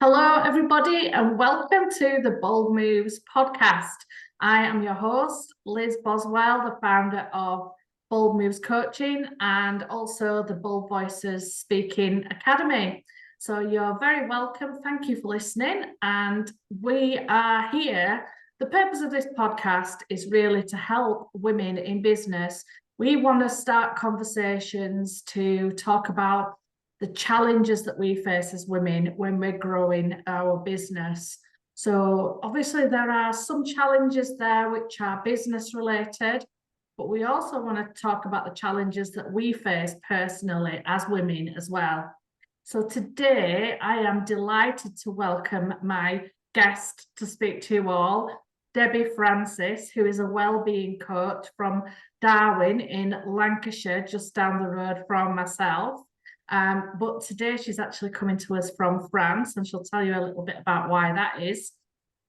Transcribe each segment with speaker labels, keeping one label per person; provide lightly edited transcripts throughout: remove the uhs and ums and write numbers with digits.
Speaker 1: Hello, everybody, and welcome to the Bold Moves podcast. I am your host, Liz Boswell, the founder of Bold Moves Coaching and also the Bold Voices Speaking Academy. So you're very welcome. Thank you for listening. And we are here. The purpose of this podcast is really to help women in business. We want to start conversations to talk about the challenges that we face as women when we're growing our business. So obviously there are some challenges there which are business related, but we also want to talk about the challenges that we face personally as women as well. So today I am delighted to welcome my guest to speak to you all, Debbie Francis, who is a wellbeing coach from Darwen in Lancashire, just down the road from myself. But today she's actually coming to us from France, and she'll tell you a little bit about why that is.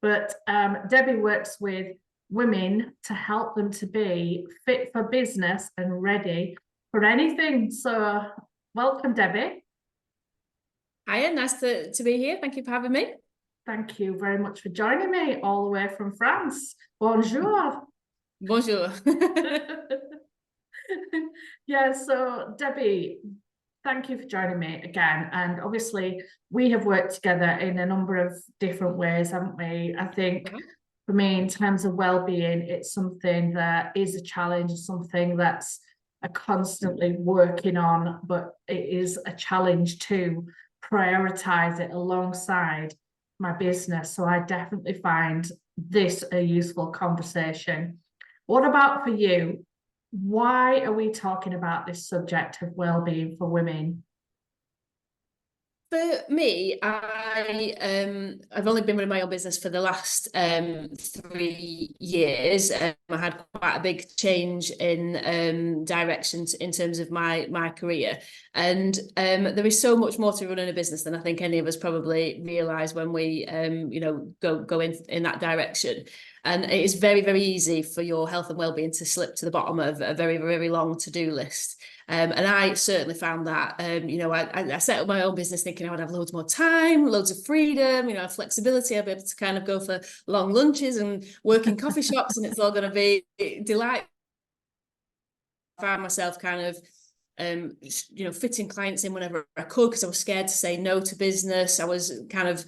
Speaker 1: But Debbie works with women to help them to be fit for business and ready for anything. So welcome, Debbie.
Speaker 2: Hiya, nice to be here. Thank you for having me.
Speaker 1: Thank you very much for joining me all the way from France. Bonjour.
Speaker 2: Bonjour.
Speaker 1: Yeah, so Debbie, thank you for joining me again. And obviously, we have worked together in a number of different ways, haven't we? I think for me, in terms of well-being, it's something that is a challenge, something that's a constantly working on, but it is a challenge to prioritize it alongside my business. So I definitely find this a useful conversation. What about for you? Why are we talking about this subject of well-being for women?
Speaker 2: For me, I've only been running my own business for the last 3 years. I had quite a big change in directions in terms of my career, and there is so much more to running a business than I think any of us probably realise when we go in that direction. And it is very, very easy for your health and well-being to slip to the bottom of a very, very long to-do list. And I certainly found that, I set up my own business thinking I would have loads more time, loads of freedom, flexibility. I'd be able to kind of go for long lunches and work in coffee shops, and it's all going to be delightful. I found myself kind of fitting clients in whenever I could because I was scared to say no to business. I was kind of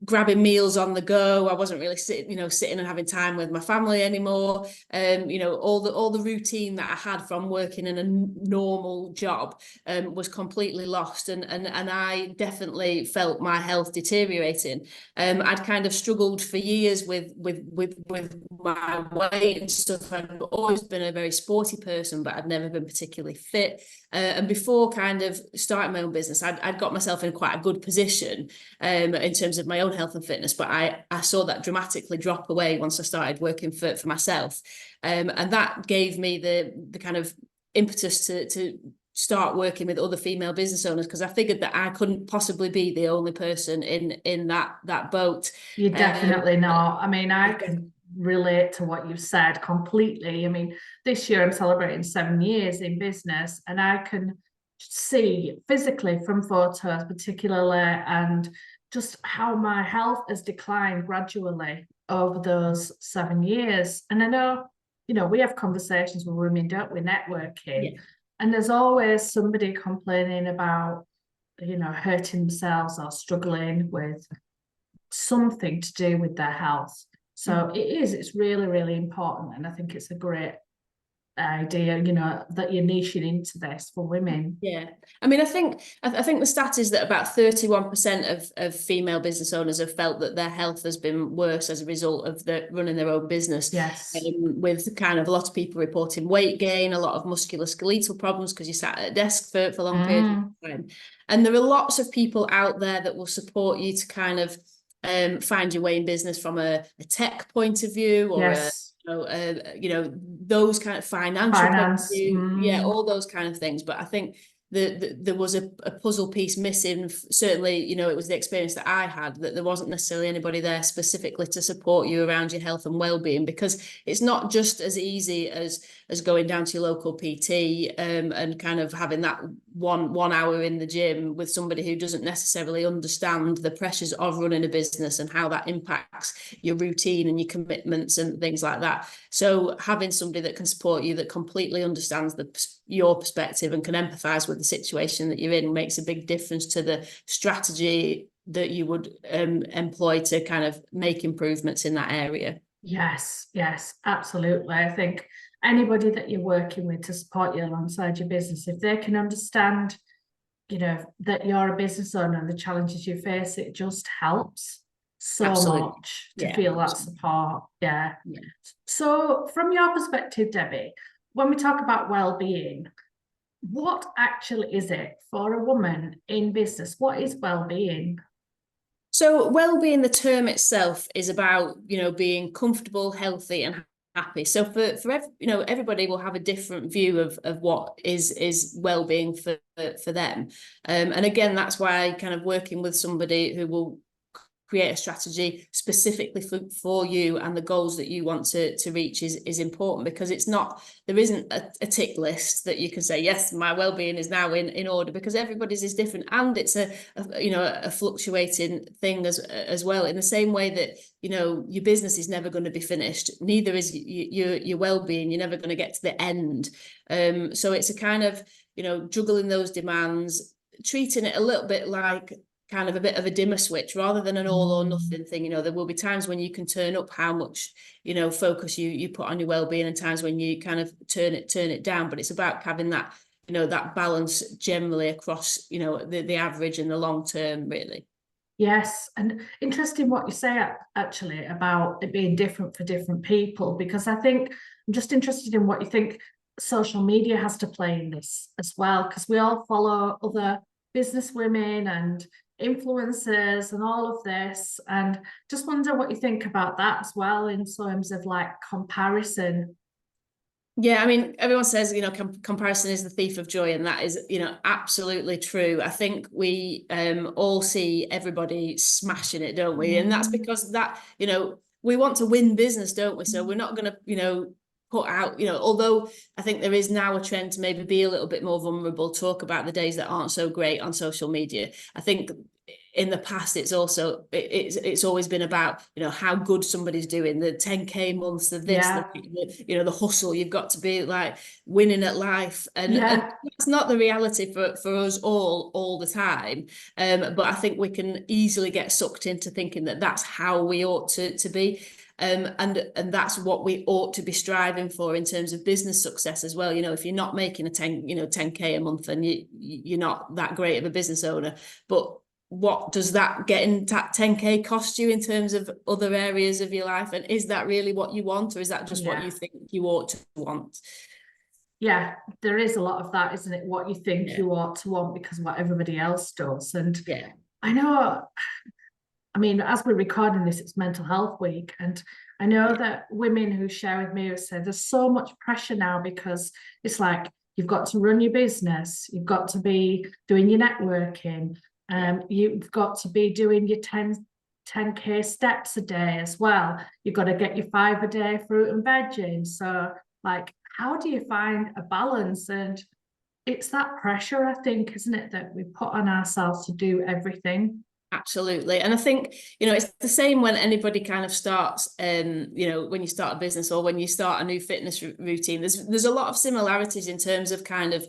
Speaker 2: grabbing meals on the go. I wasn't really sitting and having time with my family anymore. All the routine that I had from working in a normal job was completely lost, and I definitely felt my health deteriorating. I'd kind of struggled for years with my weight and stuff. I'd always been a very sporty person, but I'd never been particularly fit. And before kind of starting my own business, I'd got myself in quite a good position in terms of my own health and fitness, but I saw that dramatically drop away once I started working for myself. And that gave me the kind of impetus to start working with other female business owners, because I figured that I couldn't possibly be the only person in that boat.
Speaker 1: You're definitely not. I mean, I can relate to what you've said completely. I mean, this year I'm celebrating 7 years in business, and I can see physically from photos particularly, and just how my health has declined gradually over those 7 years. And I know, we have conversations with women, don't we, networking, and there's always somebody complaining about, hurting themselves or struggling with something to do with their health. So it's really, really important. And I think it's a great idea, that you're niching into this for women.
Speaker 2: Yeah. I mean, I think the stat is that about 31% of female business owners have felt that their health has been worse as a result of running their own business.
Speaker 1: Yes.
Speaker 2: With kind of a lot of people reporting weight gain, a lot of musculoskeletal problems because you sat at a desk for long periods of time. And there are lots of people out there that will support you to kind of find your way in business from a tech point of view, or those kind of financial point of view. Yeah, all those kind of things. But I think there was a puzzle piece missing. Certainly, you know, it was the experience that I had, that there wasn't necessarily anybody there specifically to support you around your health and well-being, because it's not just as easy as going down to your local PT and kind of having that one hour in the gym with somebody who doesn't necessarily understand the pressures of running a business and how that impacts your routine and your commitments and things like that. So having somebody that can support you, that completely understands your perspective and can empathise with the situation that you're in, makes a big difference to the strategy that you would employ to kind of make improvements in that area.
Speaker 1: Yes, absolutely. I think anybody that you're working with to support you alongside your business, if they can understand, you know, that you're a business owner and the challenges you face, it just helps so
Speaker 2: Absolutely.
Speaker 1: much to feel that support. Yeah. So from your perspective, Debbie, when we talk about well-being, what actually is it for a woman in business? What is well-being?
Speaker 2: So well-being, the term itself, is about, you know, being comfortable, healthy and happy. So for you know, everybody will have a different view of what is well-being for them. And again, that's why kind of working with somebody who will create a strategy specifically for you and the goals that you want to reach is important, because it's not, there isn't a tick list that you can say, yes, my well-being is now in order, because everybody's is different, and it's a you know, a fluctuating thing as well, in the same way that, you know, your business is never going to be finished, neither is your well-being. You're never going to get to the end. So it's a kind of, you know, juggling those demands, treating it a little bit like kind of a bit of a dimmer switch rather than an all or nothing thing. You know, there will be times when you can turn up how much, you know, focus you put on your well-being, and times when you kind of turn it down. But it's about having that, you know, that balance generally across, you know, the average and the long term, really.
Speaker 1: Yes, and interesting what you say actually about it being different for different people, because I think I'm just interested in what you think social media has to play in this as well, because we all follow other business women and influencers and all of this, and just wonder what you think about that as well in terms of like comparison.
Speaker 2: Yeah, I mean, everyone says, you know, comparison is the thief of joy, and that is, you know, absolutely true. I think we all see everybody smashing it, don't we? And that's because that, you know, we want to win business, don't we? So we're not going to, you know, put out, you know, although I think there is now a trend to maybe be a little bit more vulnerable, talk about the days that aren't so great on social media. I think in the past it's also it's always been about, you know, how good somebody's doing, the 10k months of this, you know, the hustle, you've got to be like winning at life, and it's not the reality for us all the time. But I think we can easily get sucked into thinking that that's how we ought to be. And that's what we ought to be striving for in terms of business success as well. You know, if you're not making a 10k a month, then you're not that great of a business owner. But what does that getting 10k cost you in terms of other areas of your life? And is that really what you want, or is that just what you think you ought to want?
Speaker 1: Yeah, there is a lot of that, isn't it? What you think you ought to want because of what everybody else does. And I know, I mean, as we're recording this, it's Mental Health Week. And I know that women who share with me have said there's so much pressure now, because it's like, you've got to run your business, you've got to be doing your networking, you've got to be doing your 10k steps a day as well. You've got to get your 5 a day fruit and veg in. So like, how do you find a balance? And it's that pressure, I think, isn't it, that we put on ourselves to do everything.
Speaker 2: Absolutely. And I think, you know, it's the same when anybody kind of starts, you know, when you start a business or when you start a new fitness routine, there's a lot of similarities in terms of kind of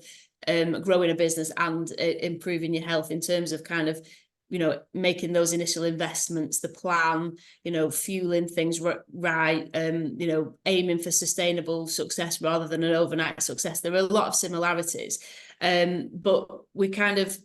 Speaker 2: growing a business and improving your health, in terms of kind of, you know, making those initial investments, the plan, you know, fueling things right, you know, aiming for sustainable success rather than an overnight success. There are a lot of similarities, but we kind of,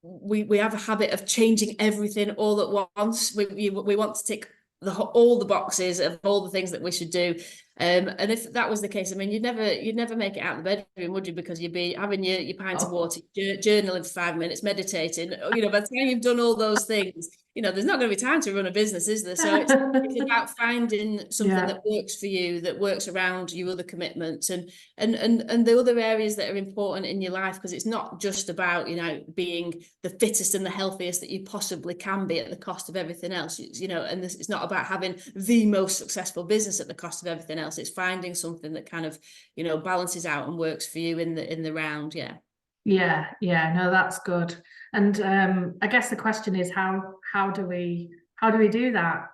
Speaker 2: we have a habit of changing everything all at once. We want to tick all the boxes of all the things that we should do. And if that was the case, I mean, you'd never make it out of the bedroom, would you? Because you'd be having your pint of water, journaling for 5 minutes, meditating. You know, by the time you've done all those things, there's not going to be time to run a business, is there? So it's about finding something that works for you, that works around your other commitments and the other areas that are important in your life, because it's not just about, being the fittest and the healthiest that you possibly can be at the cost of everything else, and it's not about having the most successful business at the cost of everything else. It's finding something that kind of, balances out and works for you in the round.
Speaker 1: Yeah, no, that's good. And I guess the question is how do we do that?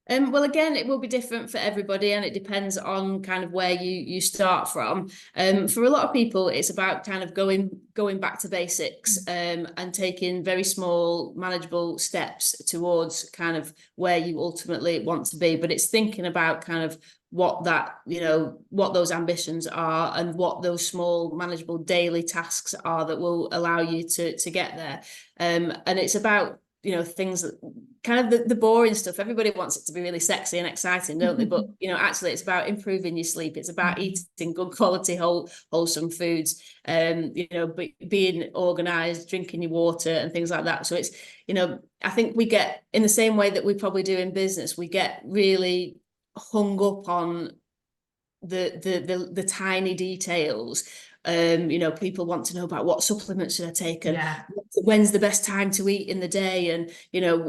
Speaker 2: Well, again, it will be different for everybody, and it depends on kind of where you start from. For a lot of people, it's about kind of going back to basics, and taking very small, manageable steps towards kind of where you ultimately want to be. But it's thinking about kind of what those ambitions are and what those small, manageable daily tasks are that will allow you to get there. And it's about things that kind of the boring stuff. Everybody wants it to be really sexy and exciting, don't they? But actually it's about improving your sleep. It's about eating good quality wholesome foods, being organized, drinking your water and things like that. So it's, I think we get, in the same way that we probably do in business, we get really hung up on the tiny details. People want to know about what supplements should I take, and when's the best time to eat in the day, and all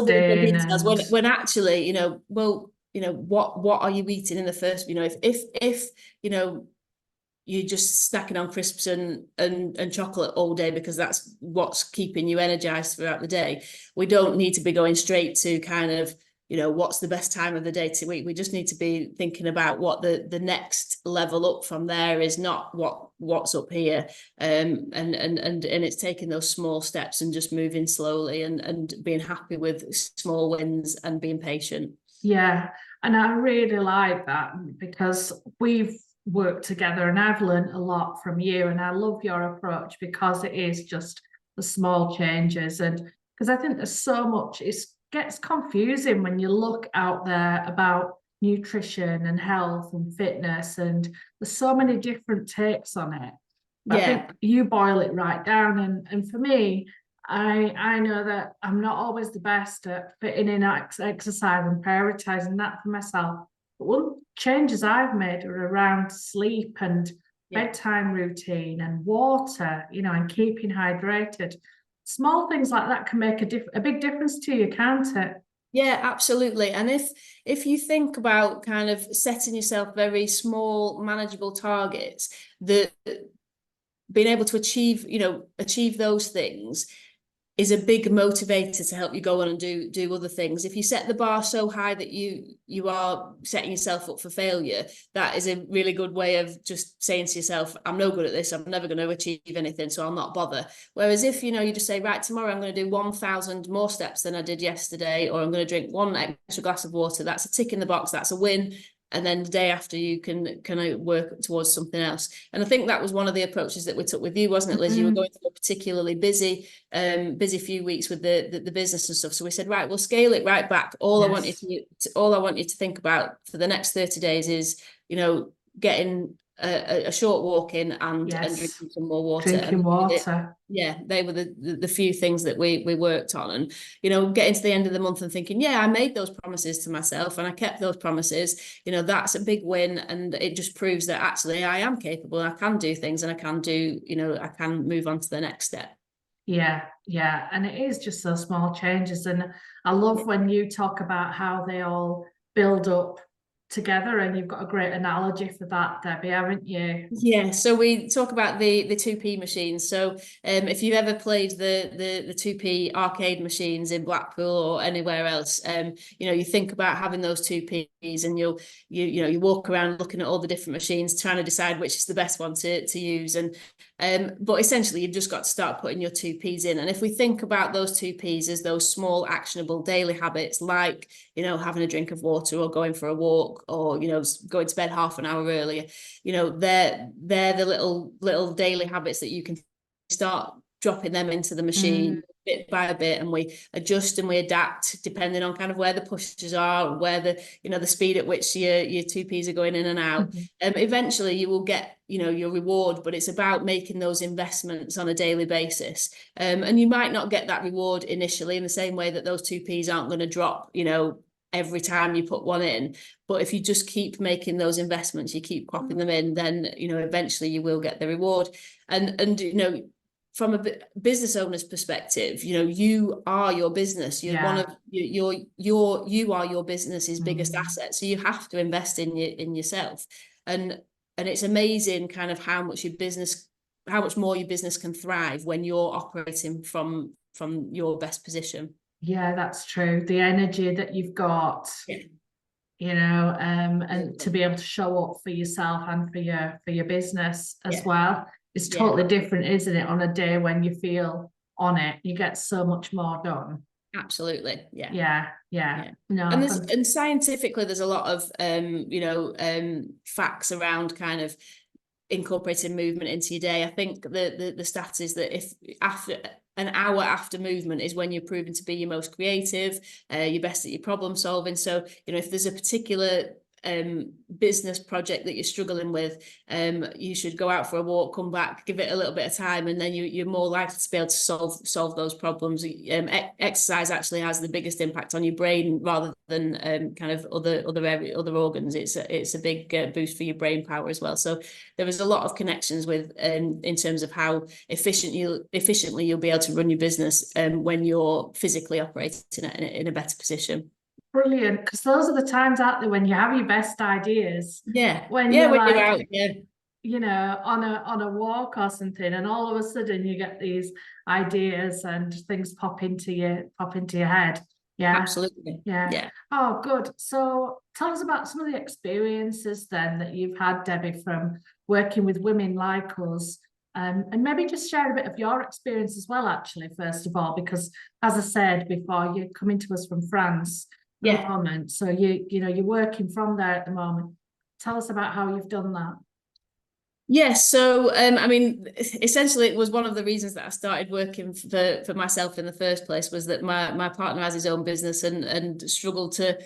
Speaker 2: the details. When actually, what are you eating in the first? If you're just snacking on crisps and chocolate all day because that's what's keeping you energized throughout the day, we don't need to be going straight to kind of, what's the best time of the day to eat. We just need to be thinking about what the next level up from there is, not what's up here. And it's taking those small steps and just moving slowly and being happy with small wins and being patient.
Speaker 1: Yeah, and I really like that, because we've worked together and I've learned a lot from you, and I love your approach because it is just the small changes. And because I think there's so much, it gets confusing when you look out there about nutrition and health and fitness, and there's so many different takes on it. But I think you boil it right down, and for me, I know that I'm not always the best at fitting in exercise and prioritizing that for myself. But one changes I've made are around sleep and bedtime routine and water, and keeping hydrated. Small things like that can make a big difference to you, can't it?
Speaker 2: Yeah, absolutely. And if you think about kind of setting yourself very small, manageable targets, that being able to achieve those things is a big motivator to help you go on and do other things. If you set the bar so high that you are setting yourself up for failure, that is a really good way of just saying to yourself, I'm no good at this, I'm never going to achieve anything, so I'll not bother. Whereas if you just say, right, tomorrow I'm going to do 1,000 more steps than I did yesterday, or I'm going to drink one extra glass of water, that's a tick in the box, that's a win. And then the day after you can work towards something else. And I think that was one of the approaches that we took with you, wasn't it, Liz? You were going through a particularly busy few weeks with the business and stuff. So we said, right, we'll scale it right back. All I want you to think about for the next 30 days is, getting a short walk in and drinking some more water.
Speaker 1: Drinking water.
Speaker 2: They were the few things that we worked on, and getting to the end of the month and thinking, I made those promises to myself and I kept those promises. That's a big win, and it just proves that actually I am capable, I can do things, and I can move on to the next step.
Speaker 1: Yeah, and it is just those small changes, and I love when you talk about how they all build up together, and you've got a great analogy for that, Debbie, haven't you?
Speaker 2: Yeah, so we talk about the 2p machines. So if you've ever played the 2p arcade machines in Blackpool or anywhere else, you think about having those 2p's, and you walk around looking at all the different machines, trying to decide which is the best one to use. And but essentially you've just got to start putting your 2p's in. And if we think about those 2p's as those small actionable daily habits, like having a drink of water or going for a walk, or going to bed half an hour earlier, they're the little daily habits that you can start dropping them into the machine bit by bit, and we adjust and we adapt depending on kind of where the pushes are, where the, you know, the speed at which your 2Ps are going in and out. Eventually you will get, you know, your reward, but it's about making those investments on a daily basis. And you might not get that reward initially in the same way that those 2Ps aren't going to drop, you know, every time you put one in. But if you just keep making those investments, you keep popping them in, then, you know, eventually you will get the reward. And you know, from a business owner's perspective, you know, you are your business. You're one of you are your business's biggest asset. So you have to invest in yourself. And it's amazing kind of how much more your business can thrive when you're operating from your best position.
Speaker 1: Yeah, that's true. The energy that you've got, you know, and to be able to show up for yourself and for your business as well. It's totally different, isn't it? On a day when you feel on it, you get so much more done.
Speaker 2: Absolutely.
Speaker 1: Yeah. No,
Speaker 2: and scientifically, there's a lot of you know, facts around kind of incorporating movement into your day. I think the stat is that if after an hour after movement is when you're proven to be your most creative, you're best at your problem solving. So, you know, if there's a particular business project that you're struggling with, you should go out for a walk, come back, give it a little bit of time, and then you're more likely to be able to solve those problems. Exercise actually has the biggest impact on your brain rather than kind of other organs. It's a big boost for your brain power as well. So there is a lot of connections with in terms of how efficiently you'll be able to run your business when you're physically operating in a better position.
Speaker 1: Brilliant, because those are the times out there when you have your best ideas.
Speaker 2: When you're out,
Speaker 1: you know, on a walk or something, and all of a sudden you get these ideas and things pop into your head.
Speaker 2: Absolutely.
Speaker 1: Oh, good. So tell us about some of the experiences then that you've had, Debbie, from working with women like us. And maybe just share a bit of your experience as well, actually, first of all, because as I said before, you're coming to us from France at the moment. So you know, you're working from there at the moment. Tell us about how you've done that.
Speaker 2: Yes, so I mean, essentially, it was one of the reasons that I started working for myself in the first place, was that my partner has his own business and struggled to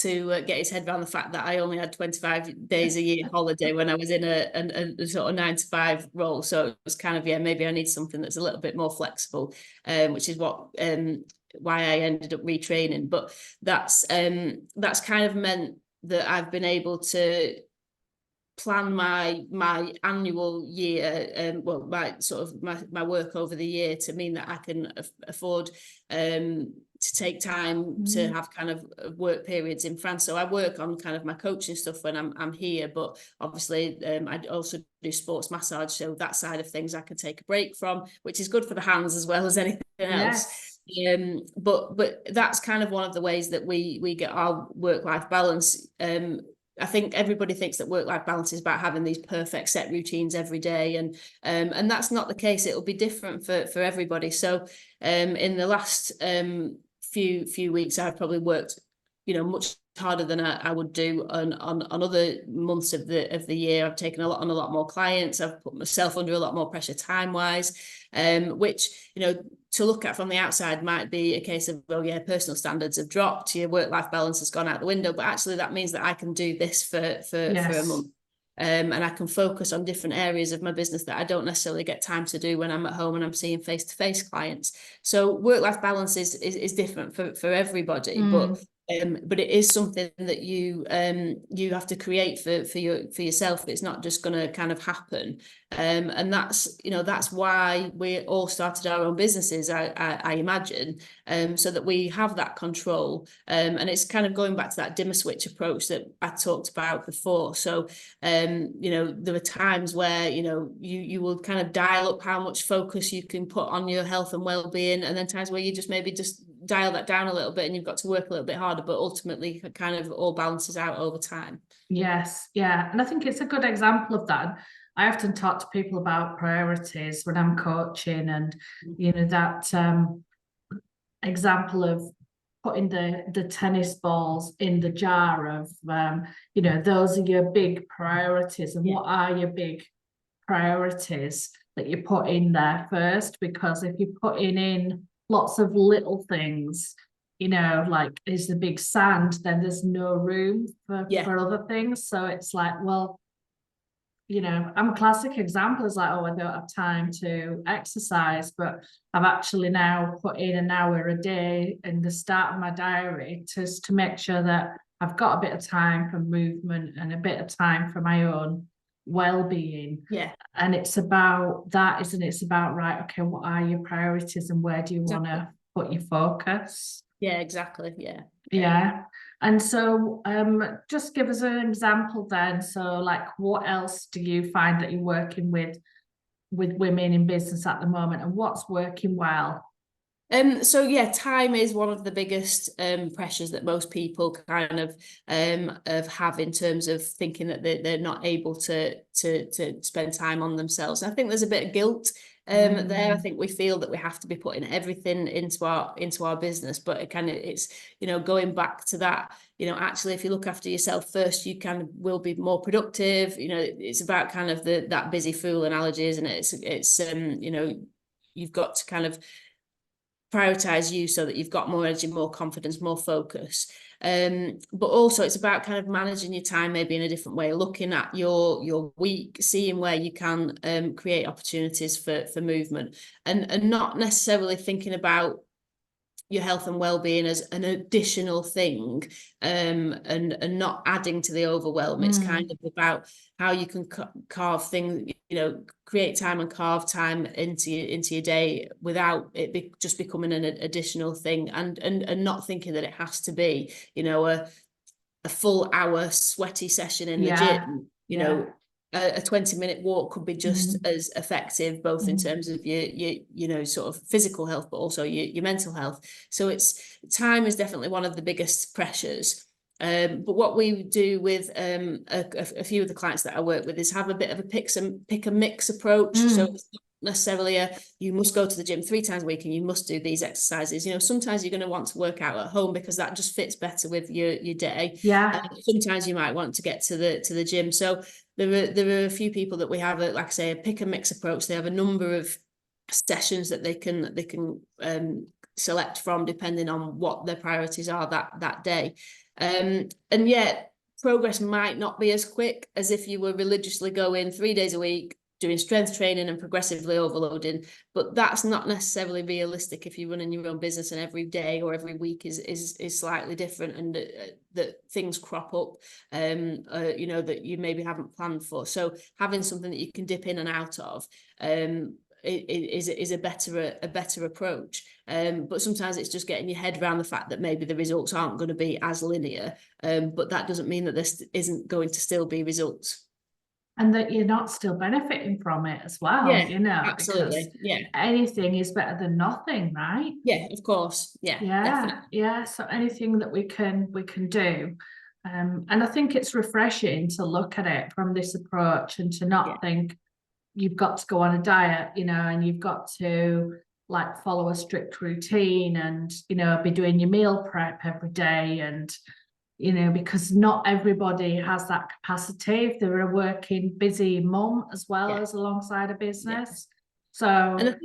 Speaker 2: get his head around the fact that I only had 25 days a year holiday when I was in a sort of 9-to-5 role. So it was kind of, maybe I need something that's a little bit more flexible, which is what why I ended up retraining. But that's kind of meant that I've been able to plan my annual year, well, my sort of my work over the year, to mean that I can afford to take time to have kind of work periods in France. So I work on kind of my coaching stuff when I'm here, but obviously I also do sports massage, so that side of things I can take a break from, which is good for the hands as well as anything else. But that's kind of one of the ways that we get our work-life balance. I think everybody thinks that work-life balance is about having these perfect set routines every day, and that's not the case. It'll be different for everybody. So in the last few weeks, I've probably worked, you know, much harder than I would do on other months of the year. I've taken on a lot more clients. I've put myself under a lot more pressure time-wise, which, you know, to look at from the outside might be a case of, well, yeah, personal standards have dropped, your work-life balance has gone out the window, but actually that means that I can do this for a month. And I can focus on different areas of my business that I don't necessarily get time to do when I'm at home and I'm seeing face-to-face clients. So work-life balance is different for everybody, but it is something that you have to create for yourself. It's not just going to kind of happen. And that's, you know, that's why we all started our own businesses, I imagine, so that we have that control. And it's kind of going back to that dimmer switch approach that I talked about before. So, you know, there are times where, you know, you will kind of dial up how much focus you can put on your health and well-being, and then times where you just maybe just dial that down a little bit and you've got to work a little bit harder, but ultimately it kind of all balances out over time.
Speaker 1: Yes, yeah. And I think it's a good example of that. I often talk to people about priorities when I'm coaching, and you know, that example of putting the tennis balls in the jar of you know, those are your big priorities, and what are your big priorities? that you put in there first, because if you're putting in lots of little things, you know, like is the big sand, then there's no room for other things. So it's like, well, you know, I'm a classic example. It's like, oh, I don't have time to exercise, but I've actually now put in an hour a day in the start of my diary to make sure that I've got a bit of time for movement and a bit of time for my own well-being.
Speaker 2: Yeah.
Speaker 1: And it's about that, isn't it? It's about, right, okay, what are your priorities and where do you want to put your focus?
Speaker 2: Yeah, exactly. Yeah.
Speaker 1: Yeah. And so just give us an example then. So like what else do you find that you're working with women in business at the moment, and what's working well?
Speaker 2: So yeah, time is one of the biggest pressures that most people kind of have in terms of thinking that they're not able to spend time on themselves. I think there's a bit of guilt there. I think we feel that we have to be putting everything into our business, but it's, you know, going back to that, you know, actually if you look after yourself first, you kind of will be more productive. You know, it's about kind of that busy fool analogy, isn't it? It's you know, you've got to kind of prioritize you so that you've got more energy, more confidence, more focus. But also it's about kind of managing your time maybe in a different way, looking at your week, seeing where you can create opportunities for movement, and not necessarily thinking about your health and well-being as an additional thing, and not adding to the overwhelm. It's kind of about how you can carve things, you know, create time and carve time into your day without it just becoming an additional thing, and not thinking that it has to be, you know, a full hour sweaty session in the gym. You know, a 20-minute walk could be just as effective, both in terms of your you know, sort of physical health, but also your mental health. So it's, time is definitely one of the biggest pressures. But what we do with a few of the clients that I work with is have a bit of a pick and mix approach. So it's not necessarily you must go to the gym 3 times a week and you must do these exercises. You know, sometimes you're going to want to work out at home because that just fits better with your day. Sometimes you might want to get to the gym. So there are a few people that we have like I say, a pick and mix approach. They have a number of sessions that they can select from depending on what their priorities are that day. And yet progress might not be as quick as if you were religiously going 3 days a week doing strength training and progressively overloading, but that's not necessarily realistic if you're running your own business and every day or every week is slightly different, and that things crop up, you know, that you maybe haven't planned for. So having something that you can dip in and out of is a better approach. But sometimes it's just getting your head around the fact that maybe the results aren't going to be as linear, but that doesn't mean that this isn't going to still be results.
Speaker 1: And that you're not still benefiting from it as well, you know,
Speaker 2: absolutely.
Speaker 1: because anything is better than nothing, right?
Speaker 2: Yeah, of course. Definitely.
Speaker 1: So anything that we can do. And I think it's refreshing to look at it from this approach and to not think you've got to go on a diet, you know, and you've got to like follow a strict routine and, you know, be doing your meal prep every day, and you know, because not everybody has that capacity if they're a working busy mum as well as alongside a business. So
Speaker 2: and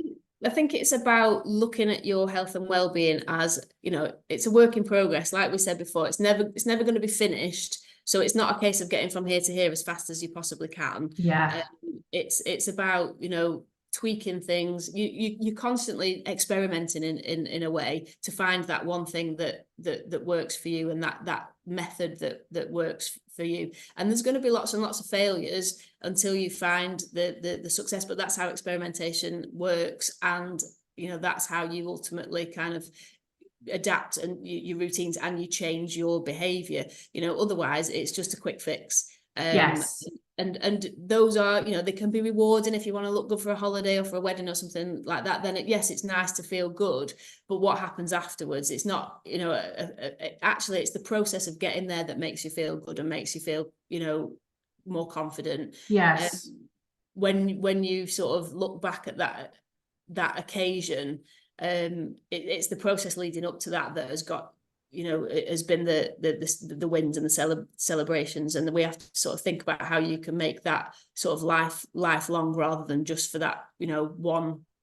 Speaker 2: I think it's about looking at your health and well-being as, you know, it's a work in progress. Like we said before, it's never going to be finished. So it's not a case of getting from here to here as fast as you possibly can. It's about, you know, tweaking things. You're constantly experimenting in a way to find that one thing that works for you, and that method that works for you. And there's going to be lots and lots of failures until you find the success, but that's how experimentation works. And you know, that's how you ultimately kind of adapt and your routines, and you change your behavior. You know, otherwise it's just a quick fix. And those are, you know, they can be rewarding if you want to look good for a holiday or for a wedding or something like that. Then yes, it's nice to feel good, but what happens afterwards? It's not, you know, actually it's the process of getting there that makes you feel good and makes you feel, you know, more confident. When you sort of look back at that occasion, it's the process leading up to that has got it has been the wins and the celebrations, and we have to sort of think about how you can make that sort of lifelong rather than just for that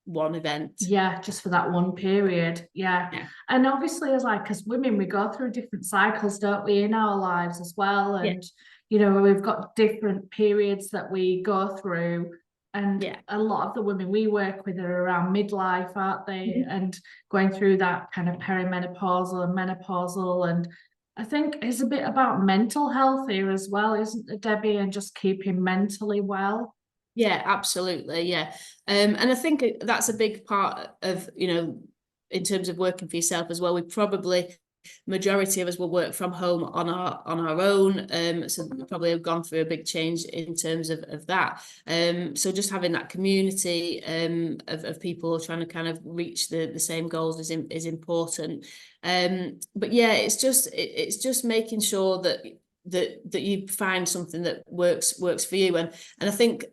Speaker 2: one event.
Speaker 1: Yeah, just for that one period. Yeah. And obviously as women, we go through different cycles, don't we, in our lives as well. And we've got different periods that we go through. And a lot of the women we work with are around midlife, aren't they? And going through that kind of perimenopausal and menopausal. And I think it's a bit about mental health here as well, isn't it, Debbie? And just keeping mentally well.
Speaker 2: Yeah, absolutely. Yeah. And I think that's a big part of, in terms of working for yourself as well. We probably, majority of us will work from home on our own. So we probably have gone through a big change in terms of that. So just having that community of people trying to kind of reach the same goals is important. But yeah, it's just making sure that you find something that works for you. And I think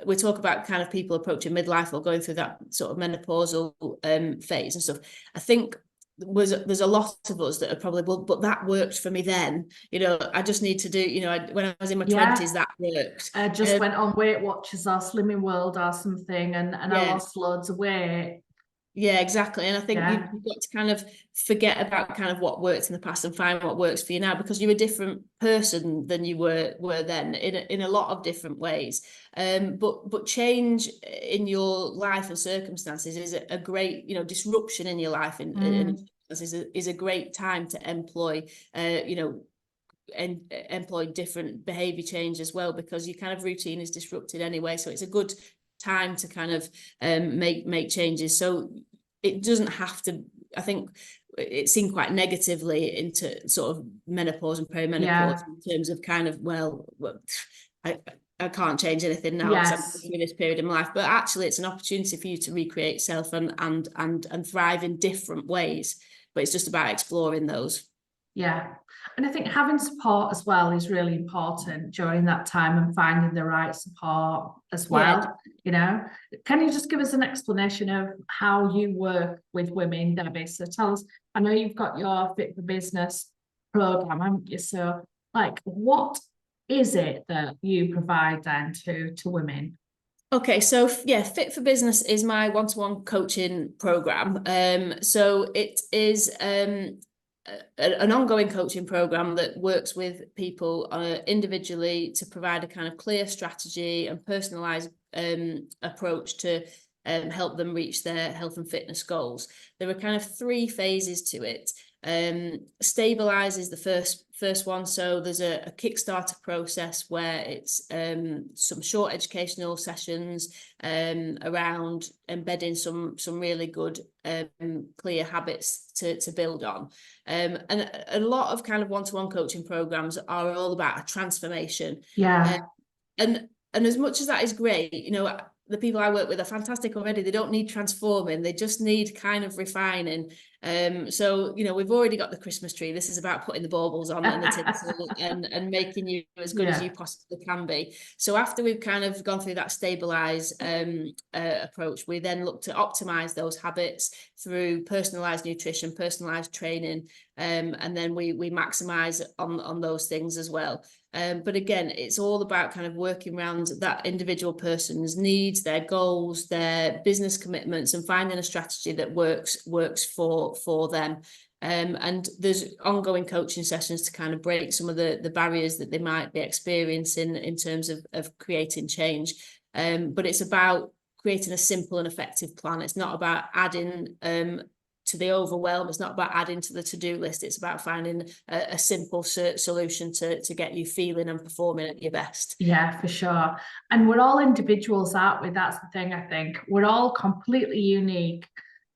Speaker 2: we talk about kind of people approaching midlife or going through that sort of menopausal phase and stuff. I think there's a lot of us that are probably, well, but that worked for me then. I just need to do, when I was in my 20s, that worked.
Speaker 1: I just went on Weight Watchers or Slimming World or something, and I lost loads of weight.
Speaker 2: Yeah, exactly. And I think you've got to kind of forget about kind of what worked in the past and find what works for you now, because you're a different person than you were then in a lot of different ways. But change in your life and circumstances is a great, disruption in your life is a great time to employ, and employ different behavior change as well, because your kind of routine is disrupted anyway. So it's a good time to kind of make changes. So it doesn't have to, I think it's seen quite negatively into sort of menopause and perimenopause in terms of kind of, well, I can't change anything now because I'm going through this period in my life. But actually it's an opportunity for you to recreate self and thrive in different ways. But it's just about exploring those.
Speaker 1: Yeah. And I think having support as well is really important during that time, and finding the right support as well. Can you just give us an explanation of how you work with women, Debbie? So tell us, I know you've got your Fit for Business program, haven't you? So what is it that you provide then to women?
Speaker 2: Okay, so Fit for Business is my one-to-one coaching program. So it is an ongoing coaching program that works with people individually to provide a kind of clear strategy and personalized approach to help them reach their health and fitness goals. There are kind of 3 phases to it. Stabilize is the first one. So there's a Kickstarter process where it's some short educational sessions around embedding some really good clear habits to build on. And a lot of kind of one-to-one coaching programs are all about a transformation. And as much as that is great, the people I work with are fantastic already. They don't need transforming. They just need kind of refining. So, we've already got the Christmas tree. This is about putting the baubles on and the tinsel and making you as good as you possibly can be. So after we've kind of gone through that stabilize approach, we then look to optimize those habits through personalized nutrition, personalized training, and then we maximize on those things as well. But again, it's all about kind of working around that individual person's needs, their goals, their business commitments, and finding a strategy that works for them. And there's ongoing coaching sessions to kind of break some of the barriers that they might be experiencing in terms of creating change. But it's about creating a simple and effective plan. It's not about adding to the overwhelm. It's not about adding to the to-do list. It's about finding a simple solution to get you feeling and performing at your best.
Speaker 1: Yeah, for sure. And we're all individuals, aren't we? That's the thing, I think. We're all completely unique,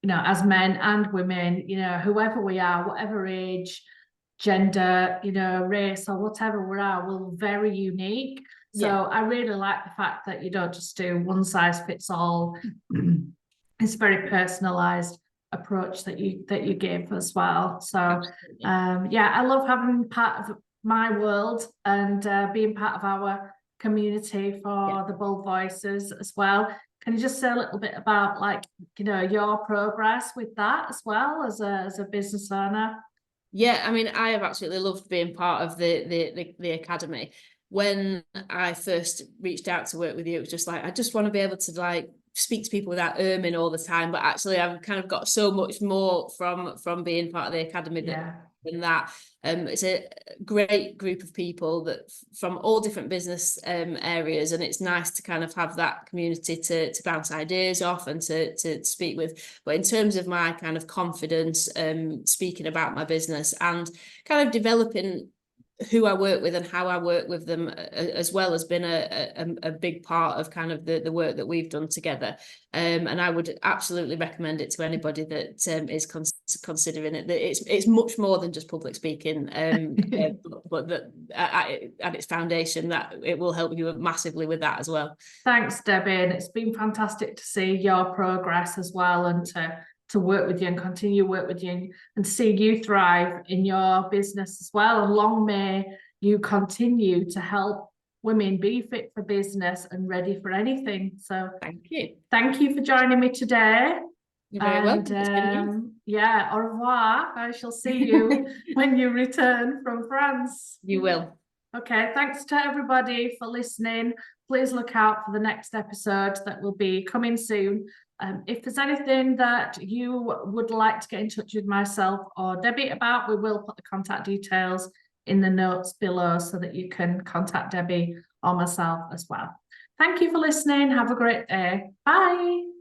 Speaker 1: as men and women, whoever we are, whatever age, gender, race or whatever we are, we're very unique. So I really like the fact that you don't just do one size fits all. It's very personalized approach that you give as well. So I love having part of my world and being part of our community for the Bold Voices as well. Can you just say a little bit about your progress with that as well as a business owner?
Speaker 2: Yeah, I mean, I have absolutely loved being part of the academy. When I first reached out to work with you, it was just like, I just want to be able to like speak to people without erming all the time. But actually, I've kind of got so much more from being part of the academy than that. It's a great group of people that from all different business areas, and it's nice to kind of have that community to bounce ideas off and to speak with. But in terms of my kind of confidence speaking about my business and kind of developing who I work with and how I work with them as well has been a big part of kind of the work that we've done together. And I would absolutely recommend it to anybody that is considering it. That it's much more than just public speaking, but that at its foundation, that it will help you massively with that as well.
Speaker 1: Thanks, Debbie. And it's been fantastic to see your progress as well, and to work with you and continue work with you and see you thrive in your business as well. And long may you continue to help women be fit for business and ready for anything. So
Speaker 2: thank you.
Speaker 1: Thank you for joining me today.
Speaker 2: You're very welcome.
Speaker 1: Yeah, au revoir. I shall see you when you return from France.
Speaker 2: You will.
Speaker 1: Okay, thanks to everybody for listening. Please look out for the next episode that will be coming soon. If there's anything that you would like to get in touch with myself or Debbie about, we will put the contact details in the notes below so that you can contact Debbie or myself as well. Thank you for listening. Have a great day. Bye.